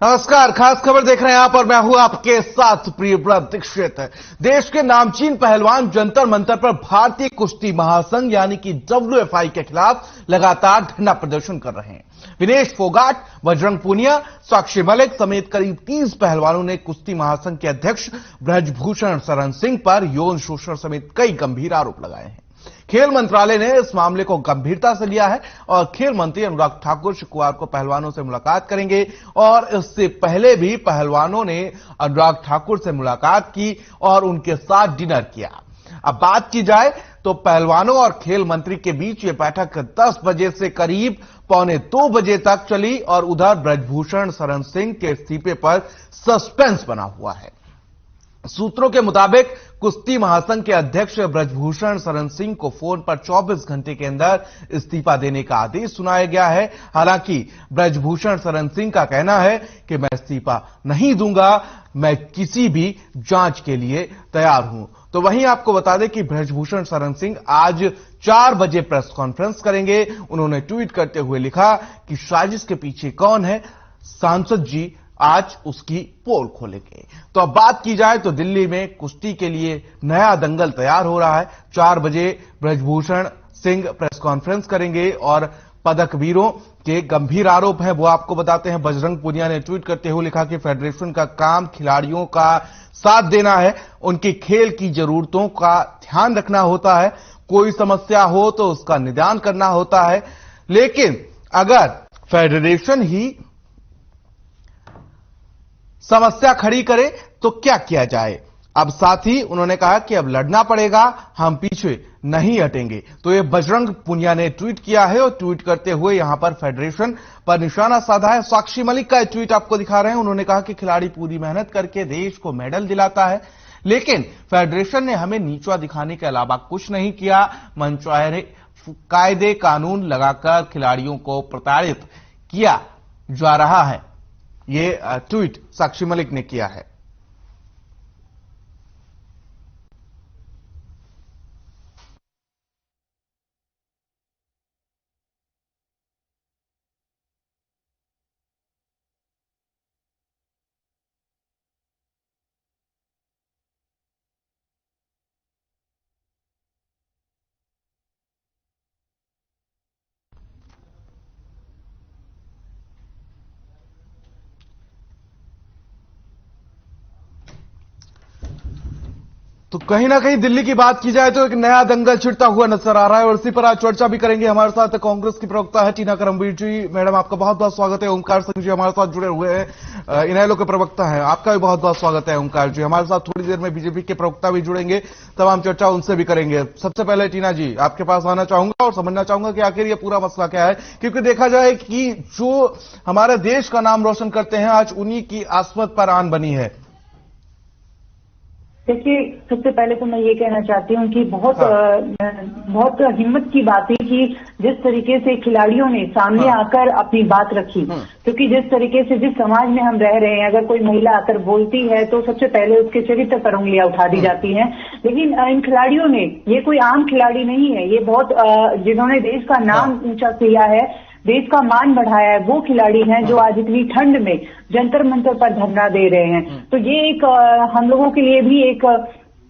नमस्कार, खास खबर देख रहे हैं आप और मैं हूं आपके साथ प्रियव्रत दीक्षित। देश के नामचीन पहलवान जंतर मंतर पर भारतीय कुश्ती महासंघ यानी कि WFI के खिलाफ लगातार धरना प्रदर्शन कर रहे हैं। विनेश फोगाट, बजरंग पूनिया, साक्षी मलिक समेत करीब 30 पहलवानों ने कुश्ती महासंघ के अध्यक्ष ब्रजभूषण शरण सिंह पर यौन शोषण समेत कई गंभीर आरोप लगाए हैं। खेल मंत्रालय ने इस मामले को गंभीरता से लिया है और खेल मंत्री अनुराग ठाकुर शुक्रवार को पहलवानों से मुलाकात करेंगे और इससे पहले भी पहलवानों ने अनुराग ठाकुर से मुलाकात की और उनके साथ डिनर किया। अब बात की जाए तो पहलवानों और खेल मंत्री के बीच यह बैठक 10 बजे से करीब 1:45 बजे तक चली और उधर ब्रजभूषण शरण सिंह के इस्तीफे पर सस्पेंस बना हुआ है। सूत्रों के मुताबिक कुश्ती महासंघ के अध्यक्ष ब्रजभूषण शरण सिंह को फोन पर 24 घंटे के अंदर इस्तीफा देने का आदेश सुनाया गया है। हालांकि ब्रजभूषण शरण सिंह का कहना है कि मैं इस्तीफा नहीं दूंगा, मैं किसी भी जांच के लिए तैयार हूं। तो वहीं आपको बता दें कि ब्रजभूषण शरण सिंह आज 4 बजे प्रेस कॉन्फ्रेंस करेंगे। उन्होंने ट्वीट करते हुए लिखा कि साजिश के पीछे कौन है, सांसद जी आज उसकी पोल खोलेंगे। तो अब बात की जाए तो दिल्ली में कुश्ती के लिए नया दंगल तैयार हो रहा है। 4 बजे ब्रजभूषण सिंह प्रेस कॉन्फ्रेंस करेंगे और पदकवीरों के गंभीर आरोप हैं वो आपको बताते हैं। बजरंग पूनिया ने ट्वीट करते हुए लिखा कि फेडरेशन का काम खिलाड़ियों का साथ देना है, उनकी खेल की जरूरतों का ध्यान रखना होता है, कोई समस्या हो तो उसका निदान करना होता है, लेकिन अगर फेडरेशन ही समस्या खड़ी करे तो क्या किया जाए। अब साथ ही उन्होंने कहा कि अब लड़ना पड़ेगा, हम पीछे नहीं हटेंगे। तो ये बजरंग पूनिया ने ट्वीट किया है और ट्वीट करते हुए यहां पर फेडरेशन पर निशाना साधा है। साक्षी मलिक का ट्वीट आपको दिखा रहे हैं। उन्होंने कहा कि खिलाड़ी पूरी मेहनत करके देश को मेडल दिलाता है, लेकिन फेडरेशन ने हमें नीचा दिखाने के अलावा कुछ नहीं किया। मनचाहे कायदे कानून लगाकर खिलाड़ियों को प्रताड़ित किया जा रहा है। ये ट्वीट साक्षी मलिक ने किया है। तो कहीं ना कहीं दिल्ली की बात की जाए तो एक नया दंगल छिड़ता हुआ नजर आ रहा है और इसी पर आज चर्चा भी करेंगे। हमारे साथ कांग्रेस की प्रवक्ता है टीना करमवीर जी। मैडम आपका बहुत बहुत स्वागत है। ओमकार सिंह जी हमारे साथ जुड़े हुए हैं, इनेलो के प्रवक्ता हैं, आपका भी बहुत बहुत स्वागत है ओमकार जी। हमारे साथ थोड़ी देर में बीजेपी के प्रवक्ता भी जुड़ेंगे, तमाम चर्चा उनसे भी करेंगे। सबसे पहले टीना जी आपके पास आना चाहूंगा और समझना चाहूंगा कि आखिर ये पूरा मसला क्या है, क्योंकि देखा जाए कि जो हमारे देश का नाम रोशन करते हैं आज उन्हीं की आस्पद पर आन बनी है। देखिए, सबसे पहले तो मैं ये कहना चाहती हूँ कि बहुत हिम्मत की बात है कि जिस तरीके से खिलाड़ियों ने सामने आकर अपनी बात रखी, क्योंकि जिस तरीके से जिस समाज में हम रह रहे हैं, अगर कोई महिला आकर बोलती है तो सबसे पहले उसके चरित्र पर उंगलियां उठा दी जाती हैं। लेकिन इन खिलाड़ियों ने, ये कोई आम खिलाड़ी नहीं है, ये बहुत जिन्होंने देश का नाम ऊंचा किया है, देश का मान बढ़ाया है, वो खिलाड़ी हैं जो आज इतनी ठंड में जंतर मंतर पर धरना दे रहे हैं। तो ये एक हम लोगों के लिए भी एक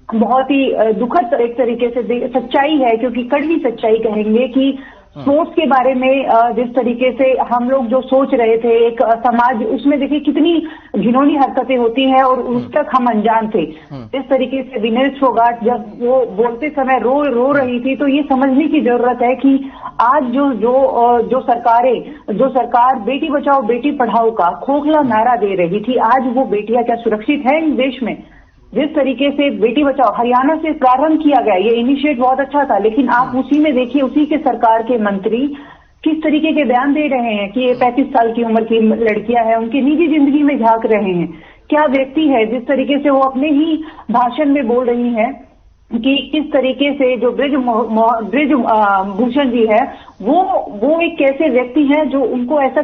बहुत ही दुखद एक तरीके से सच्चाई है, क्योंकि कड़वी सच्चाई कहेंगे कि स्पोर्ट्स के बारे में जिस तरीके से हम लोग जो सोच रहे थे, एक समाज, उसमें देखिए कितनी घिनौनी हरकतें होती हैं और उस तक हम अनजान थे। इस तरीके से विनेश फोगाट जब वो बोलते समय रो रही थी, तो ये समझने की जरूरत है कि आज जो सरकार बेटी बचाओ बेटी पढ़ाओ का खोखला नारा दे रही थी, आज वो बेटियां क्या सुरक्षित है इस देश में? जिस तरीके से बेटी बचाओ हरियाणा से प्रारंभ किया गया, ये इनिशिएट बहुत अच्छा था, लेकिन आप उसी में देखिए, उसी के सरकार के मंत्री किस तरीके के बयान दे रहे हैं कि ये 35 साल की उम्र की लड़कियां हैं, उनकी निजी जिंदगी में झांक रहे हैं। क्या व्यक्ति है जिस तरीके से वो अपने ही भाषण में बोल रही हैं कि किस तरीके से जो ब्रजभूषण जी है वो एक कैसे व्यक्ति हैं जो उनको ऐसा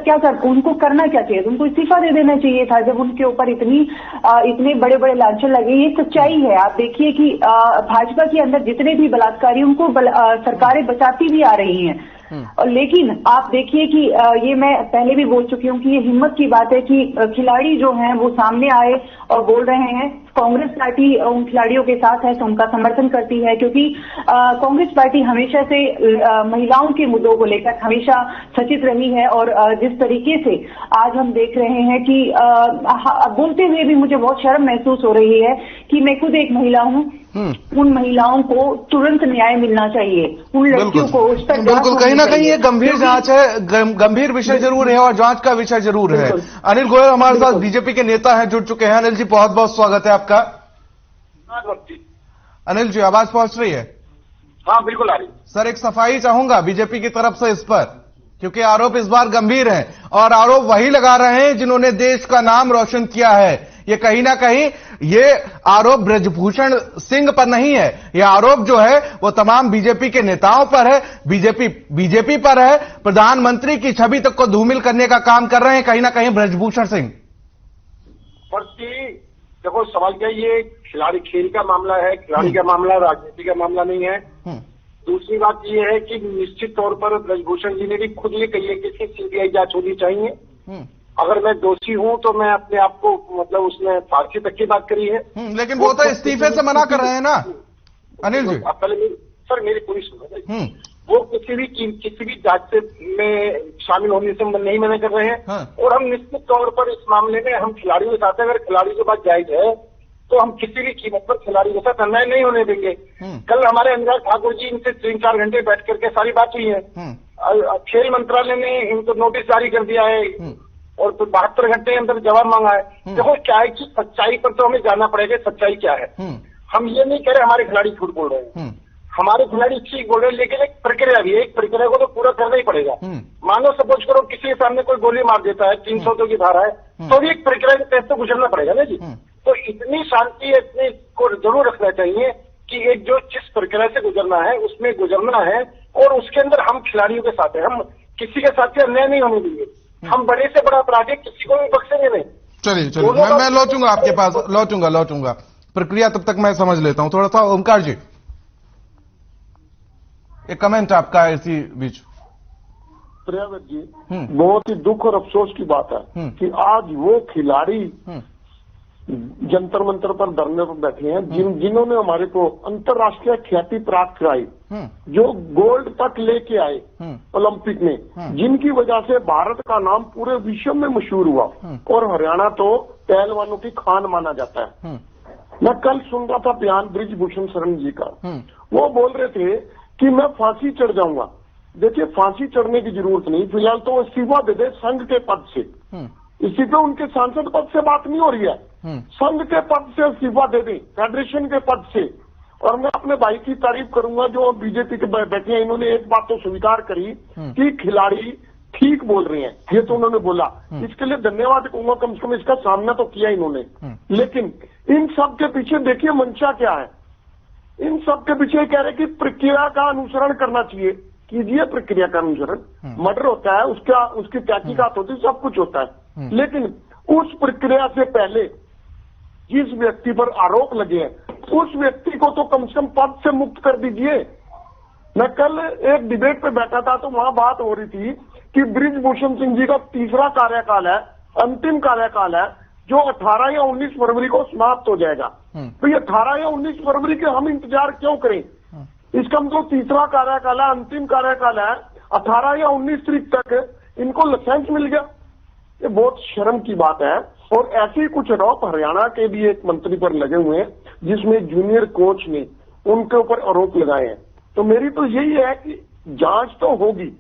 उनको करना क्या चाहिए, उनको इस्तीफा दे देना चाहिए था जब उनके ऊपर इतने बड़े बड़े लांछन लगे। ये सच्चाई है। आप देखिए कि भाजपा के अंदर जितने भी बलात्कारियों को सरकारें बचाती भी आ रही हैं, और लेकिन आप देखिए कि ये मैं पहले भी बोल चुकी हूँ कि ये हिम्मत की बात है कि खिलाड़ी जो हैं वो सामने आए और बोल रहे हैं। कांग्रेस पार्टी उन खिलाड़ियों के साथ है तो उनका समर्थन करती है, क्योंकि कांग्रेस पार्टी हमेशा से महिलाओं के मुद्दों को लेकर हमेशा सचेत रही है। और जिस तरीके से आज हम देख रहे हैं कि बोलते हुए भी मुझे बहुत शर्म महसूस हो रही है कि मैं खुद एक महिला हूँ। उन महिलाओं को तुरंत न्याय मिलना चाहिए, उन लड़कियों को उस पर बिल्कुल, कहीं ना कहीं ये गंभीर जांच है, गंभीर विषय जरूर है और जांच का विषय जरूर है। अनिल गोयल हमारे साथ बीजेपी के नेता हैं, जुड़ चुके हैं। अनिल जी, बहुत बहुत स्वागत है आपका। अनिल जी, आवाज पहुंच रही है? हाँ, बिल्कुल आ रही। सर, एक सफाई चाहूंगा बीजेपी की तरफ से इस पर, क्योंकि आरोप इस बार गंभीर हैं और आरोप वही लगा रहे हैं जिन्होंने देश का नाम रोशन किया है। ये कहीं ना कहीं ये आरोप ब्रजभूषण सिंह पर नहीं है, ये आरोप जो है वो तमाम बीजेपी के नेताओं पर है, बीजेपी पर है। प्रधानमंत्री की छवि तक को धूमिल करने का काम कर रहे हैं कहीं ना कहीं ब्रजभूषण सिंह। देखो, सवाल क्या, ये खिलाड़ी खेल का मामला है, खिलाड़ी का मामला राजनीति का मामला नहीं है। दूसरी बात यह है कि निश्चित तौर पर ब्रजभूषण जी ने भी खुद ये कही है कि इसकी सीबीआई जांच होनी चाहिए। अगर मैं दोषी हूं तो मैं अपने आप को, मतलब उसने फांसी तक की बात करी है। लेकिन वो तो इस्तीफे से मना कर रहे हैं ना अनिल जी। पहले सर मेरी पूरी सुनो। वो किसी भी जांच से में शामिल होने से नहीं मना कर रहे हैं। और हम निश्चित तौर पर इस मामले में हम खिलाड़ियों के साथ, अगर खिलाड़ी के बाद जायज है तो हम किसी भी कीमत पर खिलाड़ी के साथ अन्याय नहीं होने देंगे। कल हमारे अनुराग ठाकुर जी इनसे 3-4 घंटे बैठ करके सारी बात हुई है। खेल मंत्रालय ने इनको नोटिस जारी कर दिया है और 72 घंटे के अंदर जवाब मांगा है। देखो, क्या है कि सच्चाई पर तो हमें जानना पड़ेगा, सच्चाई क्या है। हम ये नहीं कह रहे हमारे खिलाड़ी झूठ बोल रहे हैं, हमारे खिलाड़ी ठीक बोल रहे हैं, लेकिन एक प्रक्रिया भी है, एक प्रक्रिया को तो पूरा करना ही पड़ेगा। मानो सपोज करो किसी के सामने कोई गोली मार देता है, 302 की धारा है, तो भी एक प्रक्रिया के तहत तो गुजरना पड़ेगा ना जी। तो इतनी शांति इतनी को जरूर रखना चाहिए कि एक जो जिस प्रक्रिया से गुजरना है उसमें गुजरना है और उसके अंदर हम खिलाड़ियों के साथ है, हम किसी के साथ अन्याय नहीं होने देंगे। हम बड़े से बड़ा अपराधी किसी को भी बख्शेंगे नहीं। चलिए मैं लौटूंगा आपके पास, लौटूंगा प्रक्रिया तब तक मैं समझ लेता हूं। थोड़ा सा ओमकार जी, एक कमेंट आपका इसी बीच। प्रियावत जी, बहुत ही दुख और अफसोस की बात है कि आज वो खिलाड़ी जंतर मंतर पर धरने पर बैठे हैं जिन्होंने हमारे को अंतर्राष्ट्रीय ख्याति प्राप्त कराई, जो गोल्ड तक लेके आए ओलंपिक में, जिनकी वजह से भारत का नाम पूरे विश्व में मशहूर हुआ और हरियाणा तो पहलवानों की खान माना जाता है। मैं कल सुन रहा था बयान ब्रिजभूषण शरण जी का, वो बोल रहे थे कि मैं फांसी चढ़ जाऊंगा। देखिए, फांसी चढ़ने की जरूरत नहीं, फिलहाल तो वो इस्तीफा दे दे संघ के पद से। इसी पे उनके सांसद पद से बात नहीं हो रही है, संघ के पद से इस्तीफा दे दें, फेडरेशन के पद से। और मैं अपने भाई की तारीफ करूंगा जो बीजेपी के बैठे हैं, इन्होंने एक बात तो स्वीकार करी कि खिलाड़ी ठीक बोल रहे हैं, ये तो उन्होंने बोला, इसके लिए धन्यवाद कहूंगा, कम से कम इसका सामना तो किया इन्होंने। लेकिन इन सब के पीछे देखिए मंशा क्या है। इन सब के पीछे कह रहे कि प्रक्रिया का अनुसरण करना चाहिए, कीजिए प्रक्रिया का अनुसरण। मर्डर होता है, उसकी तहकीकात होती है, सब कुछ होता है, लेकिन उस प्रक्रिया से पहले जिस व्यक्ति पर आरोप लगे हैं उस व्यक्ति को तो कम से कम पद से मुक्त कर दीजिए। मैं कल एक डिबेट पे बैठा था तो वहां बात हो रही थी कि ब्रिजभूषण सिंह जी का तीसरा कार्यकाल है, अंतिम कार्यकाल है, जो 18 या 19 फरवरी को समाप्त हो जाएगा। तो ये 18 या 19 फरवरी के हम इंतजार क्यों करें? इसका मतलब तीसरा कार्यकाल है, अंतिम कार्यकाल है, 18 या 19 तारीख तक इनको लाइसेंस मिल गया। ये बहुत शर्म की बात है। और ऐसे ही कुछ आरोप हरियाणा के भी एक मंत्री पर लगे हुए हैं, जिसमें जूनियर कोच ने उनके ऊपर आरोप लगाए हैं। तो मेरी तो यही है कि जांच तो होगी,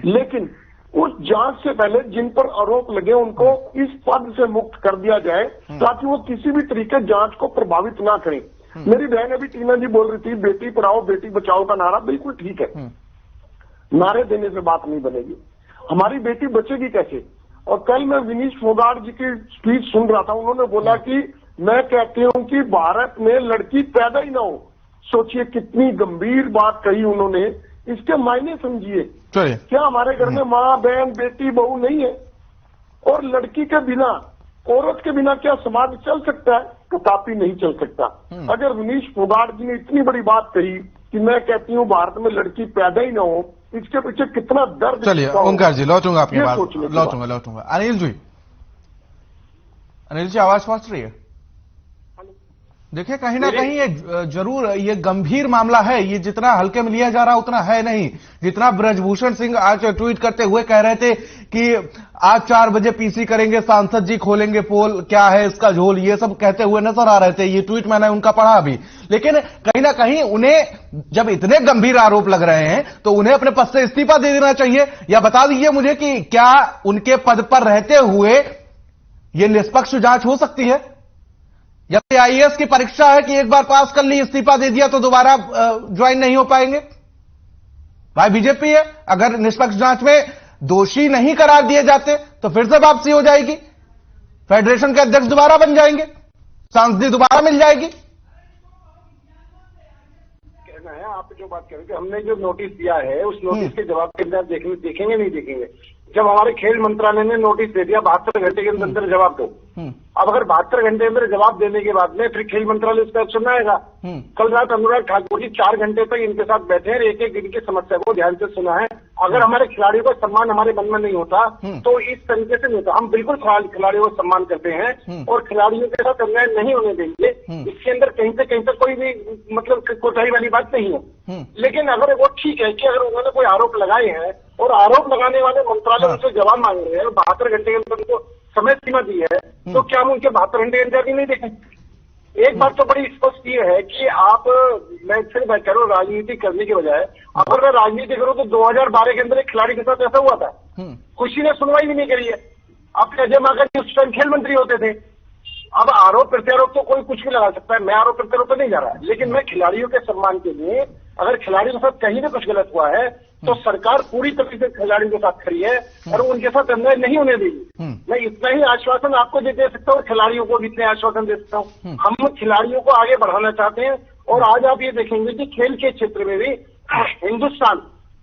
लेकिन उस जांच से पहले जिन पर आरोप लगे उनको इस पद से मुक्त कर दिया जाए, ताकि वो किसी भी तरीके जांच को प्रभावित ना करें। मेरी बहन अभी टीना जी बोल रही थी बेटी पढ़ाओ बेटी बचाओ का नारा, बिल्कुल ठीक है, नारे देने से बात नहीं बनेगी, हमारी बेटी बचेगी कैसे? और कल मैं विनीश फोगाट जी की स्पीच सुन रहा था, उन्होंने बोला कि मैं कहती हूं कि भारत में लड़की पैदा ही ना हो। सोचिए कितनी गंभीर बात कही उन्होंने, इसके मायने समझिए। क्या हमारे घर में माँ बहन बेटी बहू नहीं है? और लड़की के बिना, औरत के बिना क्या समाज चल सकता है? कदापि नहीं चल सकता। अगर विनीश फोगाट जी ने इतनी बड़ी बात कही कि मैं कहती हूं भारत में लड़की पैदा ही ना हो, इसके पीछे कितना दर्द। चलिए ओंकार जी, लौटूंगा आपकी बात, लौटूंगा। अनिल जी आवाज पहुंच रही है? देखिए कहीं ना कहीं ये जरूर ये गंभीर मामला है। ये जितना हल्के में लिया जा रहा उतना है नहीं। जितना ब्रजभूषण सिंह आज ट्वीट करते हुए कह रहे थे कि आज 4 बजे पीसी करेंगे, सांसद जी खोलेंगे पोल, क्या है इसका झोल, ये सब कहते हुए नजर आ रहे थे। ये ट्वीट मैंने उनका पढ़ा अभी। लेकिन कहीं ना कहीं उन्हें जब इतने गंभीर आरोप लग रहे हैं तो उन्हें अपने पद से इस्तीफा दे देना चाहिए। या बता दीजिए मुझे कि क्या उनके पद पर रहते हुए ये निष्पक्ष जांच हो सकती है? या फिर आईएएस की परीक्षा है कि एक बार पास कर ली, इस्तीफा दे दिया तो दोबारा ज्वाइन नहीं हो पाएंगे? भाई बीजेपी है, अगर निष्पक्ष जांच में दोषी नहीं करार दिए जाते तो फिर से वापसी हो जाएगी, फेडरेशन के अध्यक्ष दोबारा बन जाएंगे, सांसदी दोबारा मिल जाएगी। कहना है आप जो बात कह रहे थे, हमने जो नोटिस दिया है उस नोटिस के जवाब के अंदर देखेंगे नहीं देखेंगे। जब हमारे खेल मंत्रालय ने नोटिस दे दिया 72 घंटे के अंदर जवाब दो। अब अगर 72 घंटे अंदर जवाब देने के बाद में फिर खेल मंत्रालय उसका एक्शन आएगा। कल रात अनुराग ठाकुर जी 4 घंटे तक इनके साथ बैठे हैं, एक एक दिन की समस्या को ध्यान से सुना है। अगर हमारे खिलाड़ियों का सम्मान हमारे मन में नहीं होता तो इस तरीके से नहीं होता। हम बिल्कुल खिलाड़ियों को सम्मान करते हैं और खिलाड़ियों के साथ अन्याय नहीं होने देंगे। इसके अंदर कहीं से कहीं तक कोई भी मतलब कोताही वाली बात नहीं है। लेकिन अगर वो ठीक है कि अगर उन्होंने कोई आरोप लगाए हैं और आरोप लगाने वाले मंत्रालय उनसे जवाब मांग रहे हैं, 72 घंटे के अंदर उनको समय सीमा दी है, तो क्या हम उनके 72 घंटे के अंदर भी नहीं देखें? एक बात तो बड़ी स्पष्ट ये है कि आप, मैं फिर बात करूं, राजनीति करने के बजाय अगर मैं राजनीति करूं तो 2012 के अंदर एक खिलाड़ी के साथ ऐसा हुआ था, किसी ने सुनवाई भी नहीं करी है। आप अजय माकन जी उस टाइम खेल मंत्री होते थे। अब आरोप प्रत्यारोप तो कोई कुछ भी लगा सकता है, मैं आरोप प्रत्यारोप तो नहीं जा रहा है, लेकिन मैं खिलाड़ियों के सम्मान के लिए अगर खिलाड़ियों के साथ कहीं भी कुछ गलत हुआ है तो सरकार पूरी तरीके से खिलाड़ियों के साथ खड़ी है और उनके साथ अन्याय नहीं होने देगी। मैं इतना ही आश्वासन आपको दे सकता हूँ, खिलाड़ियों को भी इतने आश्वासन दे सकता हूँ। हम खिलाड़ियों को आगे बढ़ाना चाहते हैं और आज आप ये देखेंगे कि खेल के क्षेत्र में भी हिंदुस्तान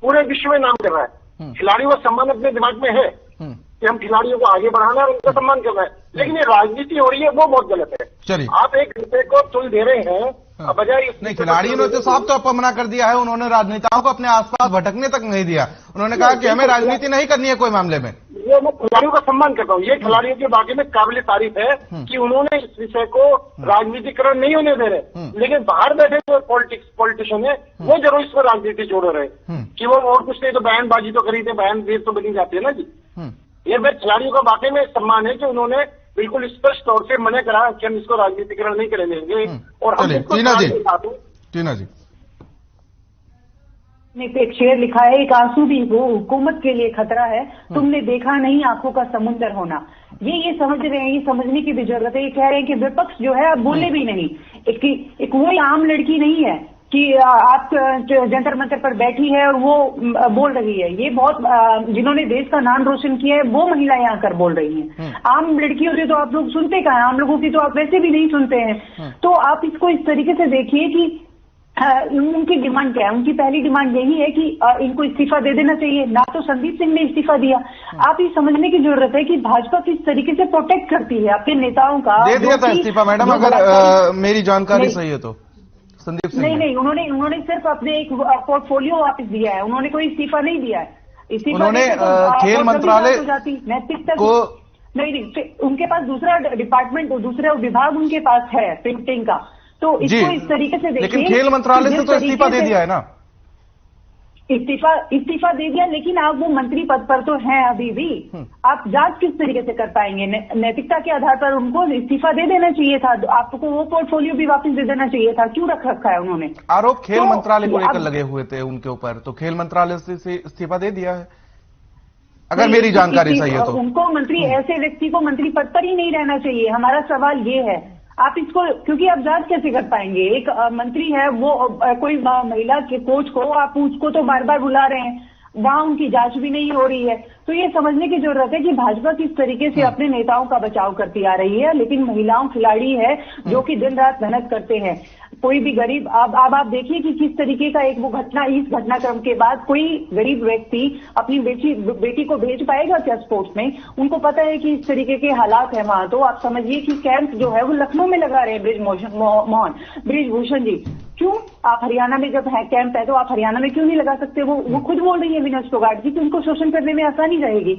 पूरे विश्व में नाम कर रहा है। खिलाड़ियों का सम्मान अपने दिमाग में है कि हम खिलाड़ियों को आगे बढ़ाना और उनका सम्मान करना है, लेकिन ये राजनीति हो रही है वो बहुत गलत है। चलिए आप एक दूसरे को तुल दे रहे हैं बजाय नहीं। खिलाड़ियों ने तो साफ तौर पर मना कर दिया है, उन्होंने राजनेताओं को अपने आसपास भटकने तक नहीं दिया। उन्होंने कहा कि हमें राजनीति नहीं करनी है कोई मामले में। ये मैं खिलाड़ियों का सम्मान करता हूँ, ये खिलाड़ियों के बाकी में काबिल तारीफ है कि उन्होंने इस विषय को राजनीतिकरण नहीं होने दे रहे। लेकिन बाहर बैठे जो पॉलिटिशियन है वो जरूर इसमें राजनीति जोड़ रहे कि वो और कुछ नहीं तो बयानबाजी तो करी थे, बयान देर तो बनी जाती है ना जी। ये मैं खिलाड़ियों का वाकई में सम्मान है कि उन्होंने बिल्कुल स्पष्ट तौर से मना करा कि हम इसको राजनीतिकरण नहीं करने देंगे। और हम टीना जी ने एक शेर लिखा है, एक आंसू भी वो हुकूमत के लिए खतरा है, तुमने देखा नहीं आंखों का समुंदर होना। ये समझ रहे हैं, ये समझने की भी जरूरत है। ये कह रहे हैं कि विपक्ष जो है आप बोले भी नहीं, एक वही आम लड़की नहीं है कि आप जंतर मंतर पर बैठी है और वो बोल रही है। ये बहुत जिन्होंने देश का नाम रोशन किया है वो महिलाएं आकर बोल रही हैं। आम लड़कियों से तो आप लोग सुनते कहाँ हैं, आम लोगों की तो आप वैसे भी नहीं सुनते हैं। तो आप इसको इस तरीके से देखिए कि उनकी डिमांड क्या है। उनकी पहली डिमांड यही है कि इनको इस्तीफा दे देना चाहिए। ना तो संदीप सिंह ने इस्तीफा दिया। आप ये समझने की जरूरत है कि भाजपा किस तरीके से प्रोटेक्ट करती है अपने नेताओं का। दे दिया था इस्तीफा मैडम, अगर मेरी जानकारी सही है तो संदीप सिंह नहीं, उन्होंने सिर्फ अपने एक पोर्टफोलियो वापस दिया है, उन्होंने कोई इस्तीफा नहीं दिया है। उन्होंने खेल मंत्रालय नैतिकता को नहीं, उनके पास दूसरा डिपार्टमेंट, दूसरा विभाग उनके पास है प्रिंटिंग का। तो इसको इस तरीके से देखिए। लेकिन खेल मंत्रालय से तो इस्तीफा दे दिया है ना। इस्तीफा दे दिया, लेकिन आप वो मंत्री पद पर तो हैं अभी भी। आप जांच किस तरीके से कर पाएंगे? नैतिकता के आधार पर उनको इस्तीफा दे देना चाहिए था, आपको वो पोर्टफोलियो भी वापस दे देना चाहिए था। क्यों रख रखा है उन्होंने? आरोप खेल मंत्रालय को लेकर लगे हुए थे उनके ऊपर, तो खेल मंत्रालय से इस्तीफा दे दिया है अगर मेरी जानकारी सही है तो। उनको मंत्री, ऐसे व्यक्ति को मंत्री पद पर ही नहीं रहना चाहिए। हमारा सवाल ये है, आप इसको, क्योंकि आप जांच कैसे कर पाएंगे? एक मंत्री है, वो कोई महिला के कोच को आप उसको तो बार बार बुला रहे हैं, वहां उनकी जांच भी नहीं हो रही है। तो ये समझने की जरूरत है कि भाजपा किस तरीके से अपने नेताओं का बचाव करती आ रही है, लेकिन महिलाओं खिलाड़ी है जो कि दिन रात मेहनत करते हैं। कोई भी गरीब, अब आप देखिए कि किस तरीके का एक वो घटना, इस घटनाक्रम के बाद कोई गरीब व्यक्ति अपनी बेटी को भेज पाएगा क्या स्पोर्ट्स में? उनको पता है कि इस तरीके के हालात है वहां। तो आप समझिए कि कैंप जो है वो लखनऊ में लगा रहे हैं ब्रिजभूषण जी। क्यों आप हरियाणा में जब है कैंप है तो आप हरियाणा में क्यों नहीं लगा सकते? वो खुद बोल रही है विनेश फोगाट जी कि उनको शोषण करने में आसानी रहेगी।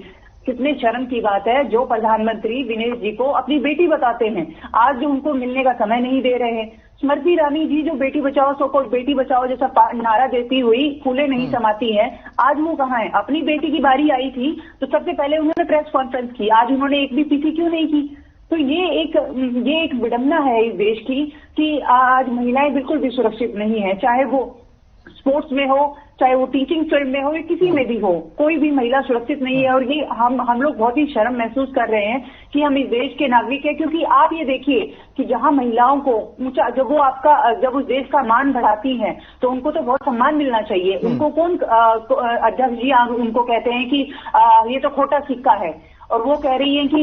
कितने शर्म की बात है जो प्रधानमंत्री विनेश जी को अपनी बेटी बताते हैं, आज जो उनको मिलने का समय नहीं दे रहे हैं। स्मृति ईरानी जी जो बेटी बचाओ सो बेटी बचाओ जैसा नारा देती हुई फूले नहीं समाती है, आज वो कहाँ है? अपनी बेटी की बारी आई थी तो सबसे पहले उन्होंने प्रेस कॉन्फ्रेंस की, आज उन्होंने एक भी पीसी क्यों नहीं की? तो ये एक विडंबना है इस देश की कि आज महिलाएं बिल्कुल भी सुरक्षित नहीं है, चाहे वो स्पोर्ट्स में हो, चाहे वो टीचिंग फील्ड में हो या किसी में भी हो, कोई भी महिला सुरक्षित नहीं है। और ये हम लोग बहुत ही शर्म महसूस कर रहे हैं कि हम इस देश के नागरिक हैं, क्योंकि आप ये देखिए कि जहां महिलाओं को ऊंचा जब उस देश का मान बढ़ाती हैं तो उनको तो बहुत सम्मान मिलना चाहिए। उनको कौन अध्यक्ष जी उनको कहते हैं कि ये तो खोटा सिक्का है, और वो कह रही हैं कि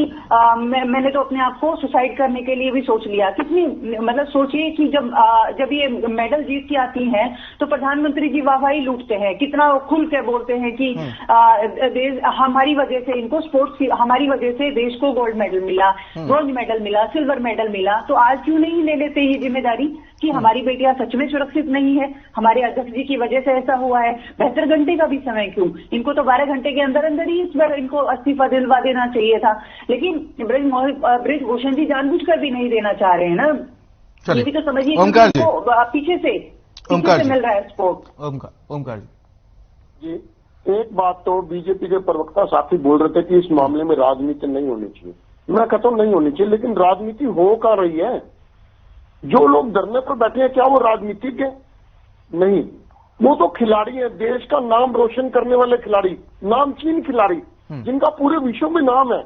मैंने तो अपने आप को सुसाइड करने के लिए भी सोच लिया। कितनी मतलब सोचिए कि जब ये मेडल जीत के आती हैं तो प्रधानमंत्री जी वाहवाही लूटते हैं, कितना खुल के बोलते हैं कि देश हमारी वजह से इनको स्पोर्ट्स की हमारी वजह से देश को गोल्ड मेडल मिला, ब्रॉन्ज मेडल मिला, सिल्वर मेडल मिला। तो आज क्यों नहीं ले लेते ये जिम्मेदारी कि हमारी बेटियां सच में सुरक्षित नहीं है, हमारे अध्यक्ष जी की वजह से ऐसा हुआ है? 72 घंटे का भी समय क्यों? इनको तो 12 घंटे के अंदर अंदर ही इस बार इनको इस्तीफा दिलवा देना चाहिए था, लेकिन ब्रिजभूषण जी जानबूझकर भी नहीं देना चाह रहे हैं ना। ये भी तो समझिए पीछे से मिल रहा है सपोर्ट। ओमकार जी, एक बात तो बीजेपी के प्रवक्ता साथी बोल रहे थे कि इस मामले में राजनीति नहीं होनी चाहिए। मैं कहता हूं नहीं होनी चाहिए, लेकिन राजनीति हो कर रही है। जो लोग धरने पर बैठे हैं क्या वो राजनीतिक है? नहीं, वो तो खिलाड़ी है, देश का नाम रोशन करने वाले खिलाड़ी, नामचीन खिलाड़ी जिनका पूरे विश्व में नाम है।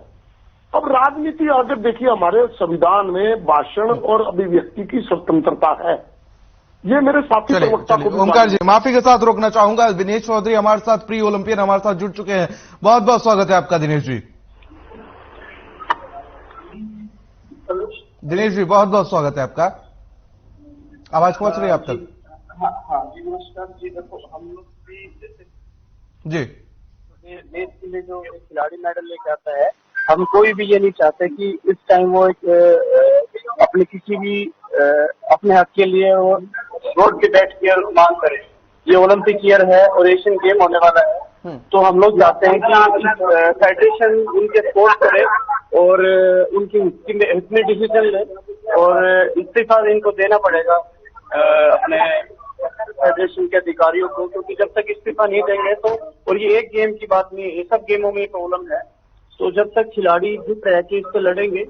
अब राजनीति आगे देखिए, हमारे संविधान में भाषण और अभिव्यक्ति की स्वतंत्रता है। ये मेरे साथी प्रवक्ता को ओमकार जी माफी के साथ रोकना चाहूंगा। दिनेश चौधरी हमारे साथ प्री ओलंपियन हमारे साथ जुड़ चुके हैं। बहुत बहुत स्वागत है आपका दिनेश जी। दिनेश जी बहुत बहुत स्वागत है आपका। आवाज पहुंच रही है आप तक? हाँ जी, नमस्कार जी। देखो हम लोग भी जैसे जी देश के लिए जो खिलाड़ी मेडल लेके आता है, हम कोई भी ये नहीं चाहते कि इस टाइम वो एक अपने किसी भी अपने हक के लिए वो रोड पे बैठ के मांग करे। ये ओलंपिक ईयर है और एशियन गेम होने वाला है, तो हम लोग चाहते हैं कि फेडरेशन उनके सपोर्ट करे और उनकी हित में डिसीजन ले, और इस्तीफा इनको देना पड़ेगा अपने फेडरेशन के अधिकारियों को, क्योंकि जब तक इस्तीफा नहीं देंगे तो, और ये एक गेम की बात नहीं है, ये सब गेमों में प्रॉब्लम है, तो जब तक खिलाड़ी जुट रह के इस पे लड़ेंगे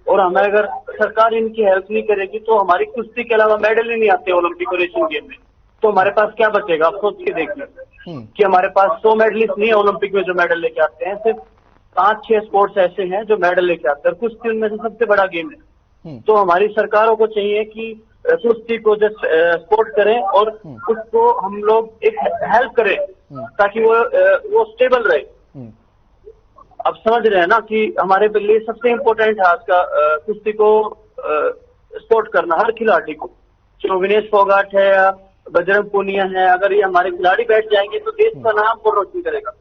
और हमें अगर सरकार इनकी हेल्प नहीं करेगी तो हमारी कुश्ती के अलावा मेडल ही नहीं आते ओलंपिक और एशियन गेम में, तो हमारे पास क्या बचेगा? आप सोच के देखिए कि हमारे पास 100 मेडलिस्ट नहीं है ओलंपिक में जो मेडल लेके आते हैं, सिर्फ 5-6 स्पोर्ट्स ऐसे हैं जो मेडल लेके आते हैं, कुश्ती उनमें से सबसे बड़ा गेम है। तो हमारी सरकारों को चाहिए कि कुश्ती को जस्ट सपोर्ट करें और उसको हम लोग एक हेल्प करें ताकि वो स्टेबल रहे। अब समझ रहे हैं ना कि हमारे लिए सबसे इम्पोर्टेंट है आज का कुश्ती को सपोर्ट करना, हर खिलाड़ी को, जो विनेश फोगाट है या बजरंग पूनिया है, अगर ये हमारे खिलाड़ी बैठ जाएंगे तो देश का नाम को रोशन करेगा।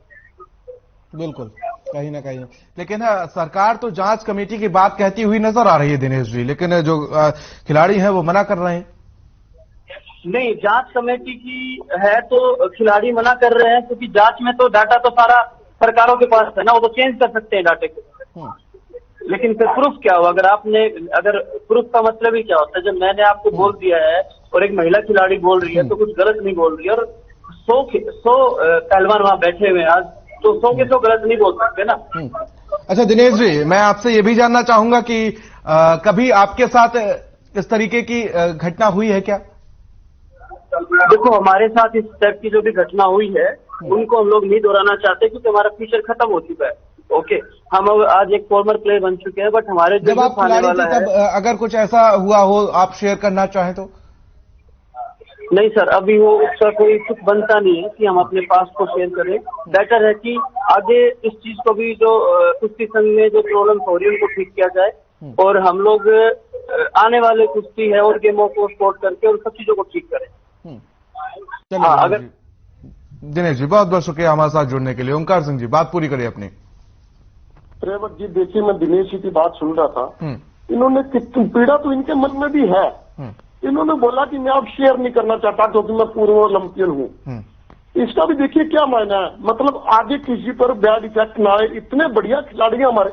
बिल्कुल, कहीं ना कहीं। लेकिन सरकार तो जांच कमेटी की बात कहती हुई नजर आ रही है दिनेश जी, लेकिन जो खिलाड़ी हैं वो मना कर रहे हैं। नहीं, जांच कमेटी की है तो खिलाड़ी मना कर रहे हैं, क्योंकि जांच में तो डाटा तो सारा सरकारों के पास है ना, वो तो चेंज कर सकते हैं डाटे को। लेकिन फिर प्रूफ क्या हुआ? अगर प्रूफ का मतलब ही क्या होता है? जब मैंने आपको बोल दिया है और एक महिला खिलाड़ी बोल रही है तो कुछ गलत नहीं बोल रही है, और 100 पहलवान वहां बैठे हुए हैं आज, तो 100 के 100 गलत नहीं बोल सकते ना। अच्छा दिनेश जी, मैं आपसे ये भी जानना चाहूंगा कि कभी आपके साथ इस तरीके की घटना हुई है क्या? देखो, हमारे साथ इस टाइप की जो भी घटना हुई है उनको हम लोग नहीं दोहराना चाहते, क्योंकि हमारा फ्यूचर खत्म हो चुका है। ओके, हम आज एक फॉर्मर प्लेयर बन चुके हैं, बट हमारे जब आप खिलाड़ी थे तब अगर कुछ ऐसा हुआ हो आप शेयर करना चाहें तो? नहीं सर, अभी वो उसका कोई कुछ बनता नहीं है कि हम अपने पास को शेयर करें। बेटर है कि आगे इस चीज को भी जो कुश्ती संघ में जो प्रॉब्लम हो रही है उनको ठीक किया जाए, और हम लोग आने वाले कुश्ती है और गेमों को सपोर्ट करके और सब चीजों को ठीक करें। हाँ, अगर दिनेश जी बहुत बहुत शुक्रिया हमारे साथ जुड़ने के लिए। ओमकार सिंह जी बात पूरी करिए अपनी। प्रेमत जी देखिए, मैं दिनेश जी की बात सुन रहा था, इन्होंने पीड़ा तो इनके मन में भी है, इन्होंने बोला कि मैं अब शेयर नहीं करना चाहता क्योंकि मैं पूर्व ओलंपियन हूँ। इसका भी देखिए क्या मायना है, मतलब आगे किसी पर बैड इफेक्ट ना आए। इतने बढ़िया खिलाड़ी हैं हमारे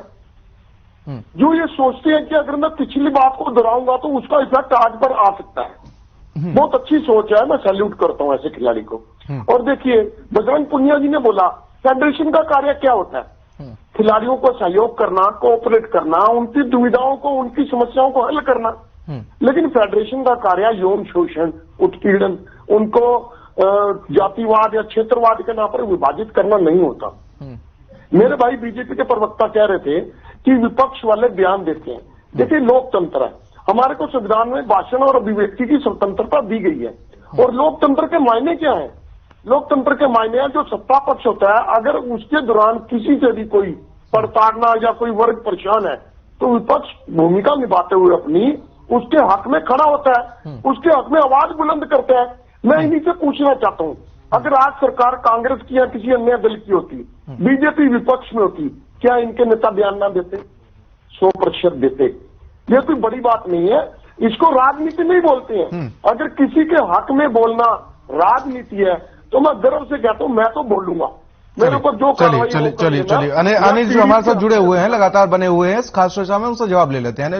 जो ये सोचते हैं कि अगर मैं पिछली बात को दोहराऊंगा तो उसका इफेक्ट आज पर आ सकता है। बहुत अच्छी सोच है, मैं सैल्यूट करता हूं ऐसे खिलाड़ी को। और देखिए बजरंग पुनिया जी ने बोला फेडरेशन का कार्य क्या होता है, खिलाड़ियों को सहयोग करना, कोऑपरेट करना, उनकी दुविधाओं को, उनकी समस्याओं को हल करना। लेकिन फेडरेशन का कार्य यौन शोषण, उत्पीड़न, उनको जातिवाद या क्षेत्रवाद के नाम पर विभाजित करना नहीं होता। मेरे भाई बीजेपी के प्रवक्ता कह रहे थे कि विपक्ष वाले बयान देते हैं। देखिए लोकतंत्र है, हमारे को संविधान में भाषण और अभिव्यक्ति की स्वतंत्रता दी गई है। और लोकतंत्र के मायने क्या है? लोकतंत्र के मायने है जो सत्ता पक्ष होता है अगर उसके दौरान किसी से भी कोई प्रताड़ना या कोई वर्ग परेशान है तो विपक्ष भूमिका निभाते हुए अपनी उसके हक में खड़ा होता है, उसके हक में आवाज बुलंद करता है। मैं इन्हीं से पूछना चाहता हूं, अगर आज सरकार कांग्रेस की या किसी अन्य दल की होती, बीजेपी विपक्ष में होती, क्या इनके नेता बयान ना देते? 100% देते। ये कोई बड़ी बात नहीं है, इसको राजनीति नहीं बोलते हैं। अगर किसी के हक में बोलना राजनीति है तो मैं गर्व से कहता हूं मैं तो बोलूंगा। मेरे को जो चलिए अनिल जी हमारे साथ जुड़े हुए हैं, लगातार बने हुए हैं इस खास चर्चा में, उनसे जवाब ले लेते हैं।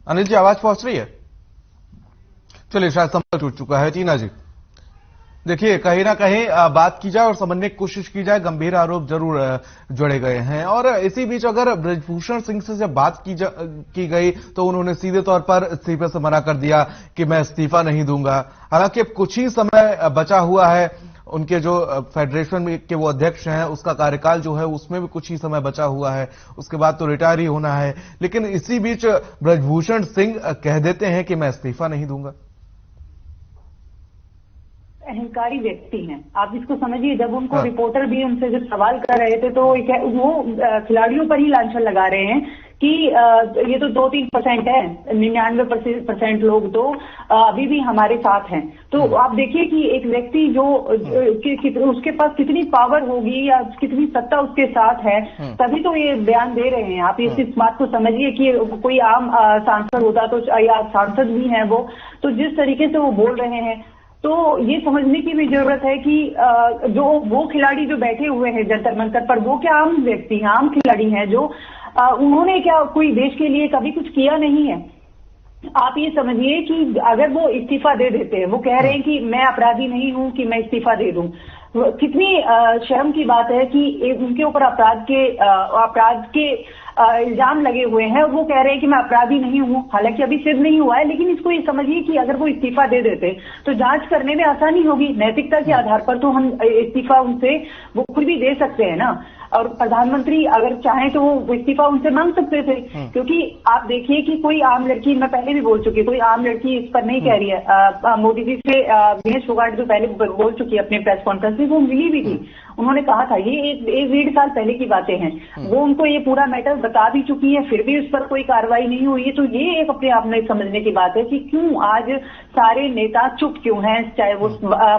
अनिल जी आवाज पहुंच रही है? चलिए शायद संपर्क टूट चुका है। टीना जी देखिए कहीं ना कहीं बात की जाए और समझने की कोशिश की जाए, गंभीर आरोप जरूर जोड़े गए हैं। और इसी बीच अगर ब्रजभूषण सिंह से जब बात की गई तो उन्होंने सीधे तौर पर इस्तीफे से मना कर दिया कि मैं इस्तीफा नहीं दूंगा। हालांकि अब कुछ ही समय बचा हुआ है, उनके जो फेडरेशन के वो अध्यक्ष हैं उसका कार्यकाल जो है उसमें भी कुछ ही समय बचा हुआ है, उसके बाद तो रिटायर ही होना है। लेकिन इसी बीच ब्रजभूषण सिंह कह देते हैं कि मैं इस्तीफा नहीं दूंगा। अहंकारी व्यक्ति हैं, आप इसको समझिए। जब उनको रिपोर्टर भी उनसे जब सवाल कर रहे थे तो वो खिलाड़ियों पर ही लांछन लगा रहे हैं कि ये तो 2-3% है, 99% लोग तो अभी भी हमारे साथ हैं। तो आप देखिए कि एक व्यक्ति जो उसके पास कितनी पावर होगी या कितनी सत्ता उसके साथ है, तभी तो ये बयान दे रहे हैं। आप इस बात को समझिए कि कोई आम सांसद होता तो, या सांसद भी हैं वो, तो जिस तरीके से वो बोल रहे हैं तो ये समझने की भी जरूरत है कि जो वो खिलाड़ी जो बैठे हुए हैं जंतर मंतर पर, वो क्या आम व्यक्ति हैं, आम खिलाड़ी हैं जो उन्होंने क्या कोई देश के लिए कभी कुछ किया नहीं है। आप ये समझिए कि अगर वो इस्तीफा दे देते हैं, वो कह रहे हैं कि मैं अपराधी नहीं हूं कि मैं इस्तीफा दे दूं, कितनी शर्म की बात है कि उनके ऊपर अपराध के इल्जाम लगे हुए हैं, वो कह रहे हैं कि मैं अपराधी नहीं हूं। हालांकि अभी सिद्ध नहीं हुआ है, लेकिन इसको ये समझिए कि अगर वो इस्तीफा दे देते तो जांच करने में आसानी होगी। नैतिकता के आधार पर तो हम इस्तीफा उनसे वो खुद भी दे सकते हैं ना। और प्रधानमंत्री अगर चाहें तो वो इस्तीफा उनसे मांग सकते थे, क्योंकि आप देखिए कि कोई आम लड़की, मैं पहले भी बोल चुकी, कोई आम लड़की इस पर नहीं कह रही है। मोदी जी से विनेश फोगाट जो पहले बोल चुकी है अपने प्रेस कॉन्फ्रेंस में, वो मिली भी थी। उन्होंने कहा था, ये 1-1.5 साल पहले की बातें हैं, वो उनको ये पूरा मैटर बता भी चुकी है, फिर भी उस पर कोई कार्रवाई नहीं हुई है। तो ये एक अपने आप में समझने की बात है कि क्यों आज सारे नेता चुप क्यों हैं, चाहे वो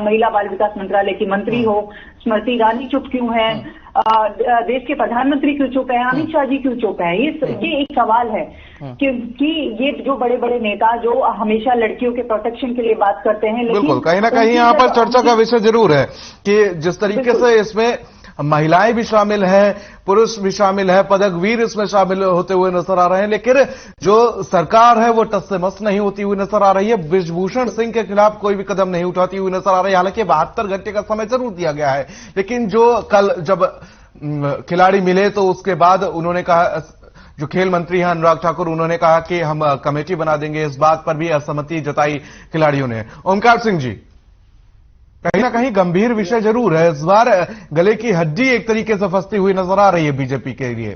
महिला बाल विकास मंत्रालय की मंत्री हो, स्मृति ईरानी चुप क्यों है, देश के प्रधानमंत्री क्यों चुप है, अमित शाह जी क्यों चुप है। ये एक सवाल है कि ये जो बड़े बड़े नेता जो हमेशा लड़कियों के प्रोटेक्शन के लिए बात करते हैं, लेकिन बिल्कुल कहीं ना कहीं यहाँ पर चर्चा का विषय जरूर है कि जिस तरीके से इसमें महिलाएं भी शामिल हैं, पुरुष भी शामिल है, पदकवीर इसमें शामिल होते हुए नजर आ रहे हैं, लेकिन जो सरकार है वो टस से मस नहीं होती हुई नजर आ रही है। ब्रजभूषण सिंह के खिलाफ कोई भी कदम नहीं उठाती हुई नजर आ रही है। हालांकि 72 घंटे का समय जरूर दिया गया है, लेकिन जो कल जब खिलाड़ी मिले तो उसके बाद उन्होंने कहा, जो खेल मंत्री हैं अनुराग ठाकुर, उन्होंने कहा कि हम कमेटी बना देंगे। इस बात पर भी असहमति जताई खिलाड़ियों ने। ओमकार सिंह जी, कहीं ना कहीं गंभीर विषय जरूर है, इस बार गले की हड्डी एक तरीके से फंसती हुई नजर आ रही है बीजेपी के लिए।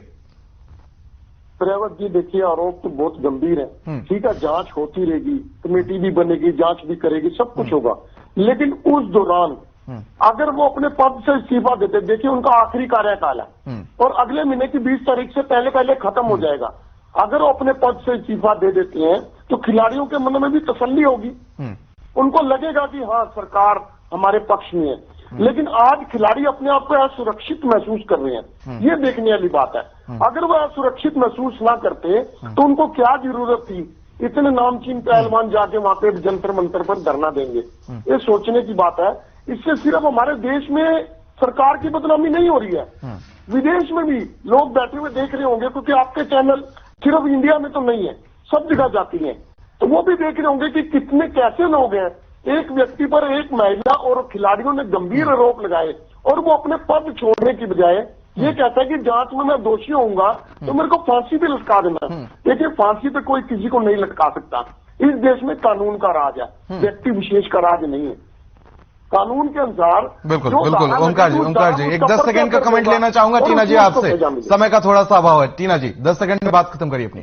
प्रियव्रत जी देखिए, आरोप तो बहुत गंभीर है। ठीक है, जांच होती रहेगी, कमेटी भी बनेगी, जांच भी करेगी, सब कुछ होगा, लेकिन उस दौरान अगर वो अपने पद से इस्तीफा देते, देखिए उनका आखिरी कार्यकाल है और अगले महीने की 20 तारीख से पहले खत्म हो जाएगा। अगर वो अपने पद से इस्तीफा दे देते हैं तो खिलाड़ियों के मन में भी तसल्ली होगी, उनको लगेगा कि हाँ सरकार हमारे पक्ष में है। लेकिन आज खिलाड़ी अपने आप को असुरक्षित महसूस कर रहे हैं, ये देखने वाली बात है। अगर वो असुरक्षित महसूस ना करते तो उनको क्या जरूरत थी इतने नामचीन पहलवान जाके वहां पे जंतर मंतर पर धरना देंगे? ये सोचने की बात है। इससे सिर्फ हमारे देश में सरकार की बदनामी नहीं हो रही है, विदेश में भी लोग बैठे हुए देख रहे होंगे, क्योंकि आपके चैनल सिर्फ इंडिया में तो नहीं है, सब जगह जाती हैं, तो वो भी देख रहे होंगे कि कितने कैसे लोग हैं। एक व्यक्ति पर एक महिला और खिलाड़ियों ने गंभीर आरोप लगाए और वो अपने पद छोड़ने की बजाय ये कहता है कि जांच में मैं दोषी होऊंगा तो मेरे को फांसी पे लटका देना। देखिए, फांसी पे कोई किसी को नहीं लटका सकता। इस देश में कानून का राज है, व्यक्ति विशेष का राज नहीं है। कानून के अनुसार बिल्कुल बिल्कुल। ओंकार जी एक 10 सेकंड का कमेंट लेना चाहूंगा टीना जी आपसे, समय का थोड़ा सा अभाव है। टीना जी 10 सेकंड में बात खत्म करिए अपनी।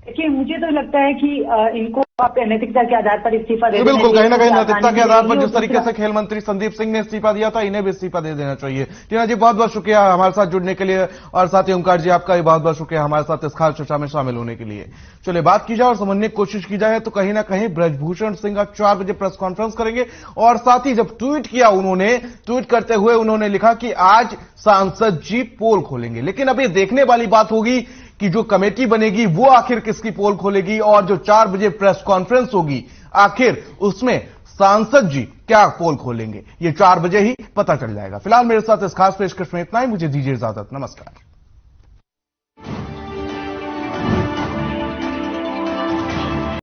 देखिए, मुझे तो लगता है कि इनको आप नैतिकता के आधार पर इस्तीफा दे, बिल्कुल कहीं ना कहीं नैतिकता के आधार पर जिस तरीके से खेल मंत्री संदीप सिंह ने इस्तीफा दिया था, इन्हें भी इस्तीफा दे देना चाहिए। टीना जी बहुत बहुत शुक्रिया हमारे साथ जुड़ने के लिए, और साथ ही ओंकार जी आपका भी बहुत बहुत शुक्रिया हमारे साथ इस खास चर्चा में शामिल होने के लिए। चलिए बात की जाए और समझने की कोशिश की जाए तो कहीं ना कहीं ब्रजभूषण सिंह आज 4 बजे प्रेस कॉन्फ्रेंस करेंगे, और साथ ही जब ट्वीट किया उन्होंने, ट्वीट करते हुए उन्होंने लिखा कि आज सांसद जी पोल खोलेंगे। लेकिन अब ये देखने वाली बात होगी कि जो कमेटी बनेगी वो आखिर किसकी पोल खोलेगी, और जो 4 बजे प्रेस कॉन्फ्रेंस होगी आखिर उसमें सांसद जी क्या पोल खोलेंगे, ये 4 बजे ही पता चल जाएगा। फिलहाल मेरे साथ इस खास पेशकश में इतना ही, मुझे दीजिए इजाजत, नमस्कार।